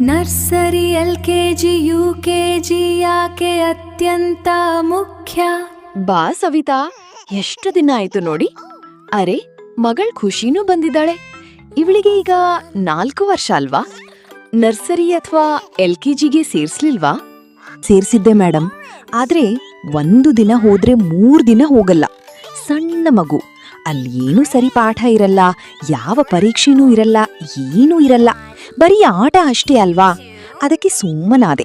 Nursery LKG UKG ಯಾಕೆ ಅತ್ಯಂತ ಮುಖ್ಯ? ಬಾ ಸವಿತಾ, ಎಷ್ಟು ದಿನ ಆಯ್ತು ನೋಡಿ. ಅರೆ, ಮಗಳ್ ಖುಷಿನೂ ಬಂದಿದ್ದಾಳೆ. ಇವಳಿಗೆ ಈಗ 4 ವರ್ಷ ಅಲ್ವಾ? ನರ್ಸರಿ ಅಥವಾ LKGಗೆ ಸೇರ್ಸ್ಲಿಲ್ವಾ? ಸೇರ್ಸಿದ್ದೆ ಮೇಡಮ್, ಆದ್ರೆ 1 ದಿನ ಹೋದ್ರೆ 3 ದಿನ ಹೋಗಲ್ಲ. ಸಣ್ಣ ಮಗು, ಅಲ್ಲಿ ಏನೂ ಸರಿ ಪಾಠ ಇರಲ್ಲ, ಯಾವ ಪರೀಕ್ಷೆನೂ ಇರಲ್ಲ, ಏನೂ ಇರಲ್ಲ, ಬರೀ ಆಟ ಅಷ್ಟೇ ಅಲ್ವಾ. ಅದಕ್ಕೆ ಸುಮ್ಮನಾದೆ.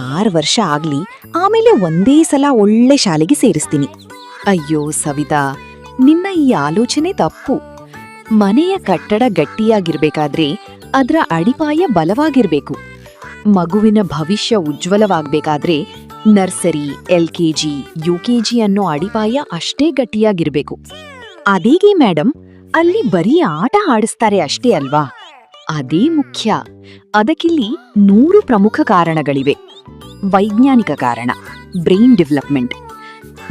6 ವರ್ಷ ಆಗ್ಲಿ, ಆಮೇಲೆ ಒಂದೇ ಸಲ ಒಳ್ಳೆ ಶಾಲೆಗೆ ಸೇರಿಸ್ತೀನಿ. ಅಯ್ಯೋ ಸವಿತಾ, ನಿನ್ನ ಈ ಆಲೋಚನೆ ತಪ್ಪು. ಮನೆಯ ಕಟ್ಟಡ ಗಟ್ಟಿಯಾಗಿರ್ಬೇಕಾದ್ರೆ ಅದರ ಅಡಿಪಾಯ ಬಲವಾಗಿರ್ಬೇಕು. ಮಗುವಿನ ಭವಿಷ್ಯ ಉಜ್ವಲವಾಗ್ಬೇಕಾದ್ರೆ ನರ್ಸರಿ, LKG, UKG ಅನ್ನೋ ಅಡಿಪಾಯ ಅಷ್ಟೇ ಗಟ್ಟಿಯಾಗಿರ್ಬೇಕು. ಅದೇಗೆ ಮೇಡಮ್, ಅಲ್ಲಿ ಬರೀ ಆಟ ಆಡಿಸ್ತಾರೆ ಅಷ್ಟೇ ಅಲ್ವಾ? ಅದೇ ಮುಖ್ಯ. ಅದಕ್ಕಿಲ್ಲಿ 100 ಪ್ರಮುಖ ಕಾರಣಗಳಿವೆ. ವೈಜ್ಞಾನಿಕ ಕಾರಣ, ಬ್ರೈನ್ ಡೆವಲಪ್ಮೆಂಟ್.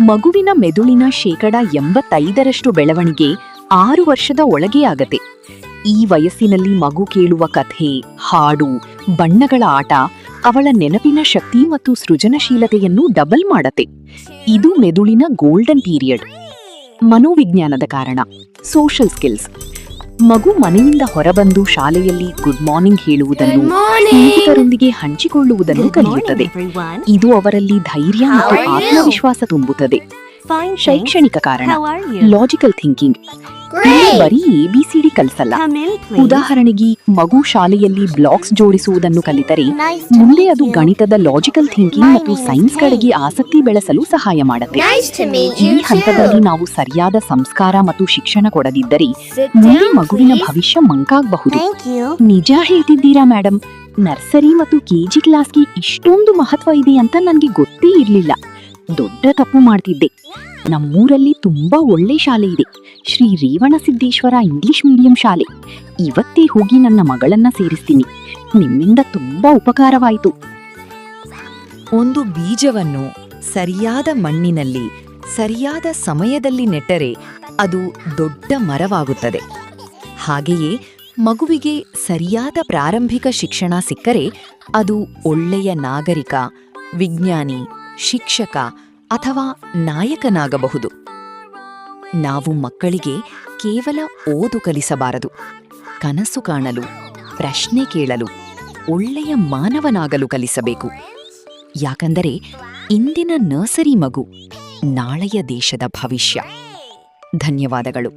ಮಗುವಿನ ಮೆದುಳಿನ 85% ಬೆಳವಣಿಗೆ 6 ವರ್ಷದ ಒಳಗೆ ಆಗತ್ತೆ. ಈ ವಯಸ್ಸಿನಲ್ಲಿ ಮಗು ಕೇಳುವ ಕಥೆ, ಹಾಡು, ಬಣ್ಣಗಳ ಆಟ ಅವಳ ನೆನಪಿನ ಶಕ್ತಿ ಮತ್ತು ಸೃಜನಶೀಲತೆಯನ್ನು ಡಬಲ್ ಮಾಡತ್ತೆ. ಇದು ಮೆದುಳಿನ ಗೋಲ್ಡನ್ ಪೀರಿಯಡ್. ಮನೋವಿಜ್ಞಾನದ ಕಾರಣ, ಸೋಷಲ್ ಸ್ಕಿಲ್ಸ್. ಮಗು ಮನೆಯಿಂದ ಹೊರಬಂದು ಶಾಲೆಯಲ್ಲಿ ಗುಡ್ ಮಾರ್ನಿಂಗ್ ಹೇಳುವುದನ್ನು, ಸ್ನೇಹಿತರೊಂದಿಗೆ ಹಂಚಿಕೊಳ್ಳುವುದನ್ನು ಕಲಿಯುತ್ತದೆ. ಇದು ಅವರಲ್ಲಿ ಧೈರ್ಯ ಮತ್ತು ಆತ್ಮವಿಶ್ವಾಸ ತುಂಬುತ್ತದೆ. ಶೈಕ್ಷಣಿಕ ಕಾರಣ, ಲಾಜಿಕಲ್ ಥಿಂಕಿಂಗ್. ಬರೀ ABCD ಕಲಿಸಲ್ಲ. ಉದಾಹರಣೆಗೆ, ಮಗು ಶಾಲೆಯಲ್ಲಿ ಬ್ಲಾಕ್ಸ್ ಜೋಡಿಸುವುದನ್ನು ಕಲಿತರೆ ಮುಂದೆ ಅದು ಗಣಿತದ ಲಾಜಿಕಲ್ ಥಿಂಕಿಂಗ್ ಮತ್ತು ಸೈನ್ಸ್ ಕಡೆಗೆ ಆಸಕ್ತಿ ಬೆಳೆಸಲು ಸಹಾಯ ಮಾಡುತ್ತೆ. ಈ ಹಂತದಲ್ಲಿ ನಾವು ಸರಿಯಾದ ಸಂಸ್ಕಾರ ಮತ್ತು ಶಿಕ್ಷಣ ಕೊಡದಿದ್ದರೆ ಮುಂದೆ ಮಗುವಿನ ಭವಿಷ್ಯ ಮಂಕಾಗಬಹುದು. ನಿಜ ಹೇಳ್ತಿದ್ದೀರಾ ಮೇಡಮ್. ನರ್ಸರಿ ಮತ್ತು KG ಕ್ಲಾಸ್ಗೆ ಇಷ್ಟೊಂದು ಮಹತ್ವ ಇದೆ ಅಂತ ನನ್ಗೆ ಗೊತ್ತೇ ಇರ್ಲಿಲ್ಲ. ದೊಡ್ಡ ತಪ್ಪು ಮಾಡ್ತಿದ್ದೆ. ನಮ್ಮೂರಲ್ಲಿ ತುಂಬಾ ಒಳ್ಳೆ ಶಾಲೆ ಇದೆ, ಶ್ರೀ ರೇವಣಸಿದ್ದೇಶ್ವರ ಇಂಗ್ಲಿಷ್ ಮೀಡಿಯಂ ಶಾಲೆ. ಇವತ್ತೇ ಹೋಗಿ ನನ್ನ ಮಗಳನ್ನ ಸೇರಿಸ್ತೀನಿ. ನಿಮ್ಮಿಂದ ತುಂಬಾ ಉಪಕಾರವಾಯಿತು. ಒಂದು ಬೀಜವನ್ನು ಸರಿಯಾದ ಮಣ್ಣಿನಲ್ಲಿ ಸರಿಯಾದ ಸಮಯದಲ್ಲಿ ನೆಟ್ಟರೆ ಅದು ದೊಡ್ಡ ಮರವಾಗುತ್ತದೆ. ಹಾಗೆಯೇ ಮಗುವಿಗೆ ಸರಿಯಾದ ಪ್ರಾರಂಭಿಕ ಶಿಕ್ಷಣ ಸಿಕ್ಕರೆ ಅದು ಒಳ್ಳೆಯ ನಾಗರಿಕ, ವಿಜ್ಞಾನಿ, ಶಿಕ್ಷಕ ಅಥವಾ ನಾಯಕನಾಗಬಹುದು. ನಾವು ಮಕ್ಕಳಿಗೆ ಕೇವಲ ಓದು ಕಲಿಸಬಾರದು, ಕನಸು ಕಾಣಲು, ಪ್ರಶ್ನೆ ಕೇಳಲು, ಒಳ್ಳೆಯ ಮಾನವನಾಗಲು ಕಲಿಸಬೇಕು. ಯಾಕಂದರೆ ಇಂದಿನ ನರ್ಸರಿ ಮಗು ನಾಳೆಯ ದೇಶದ ಭವಿಷ್ಯ. ಧನ್ಯವಾದಗಳು.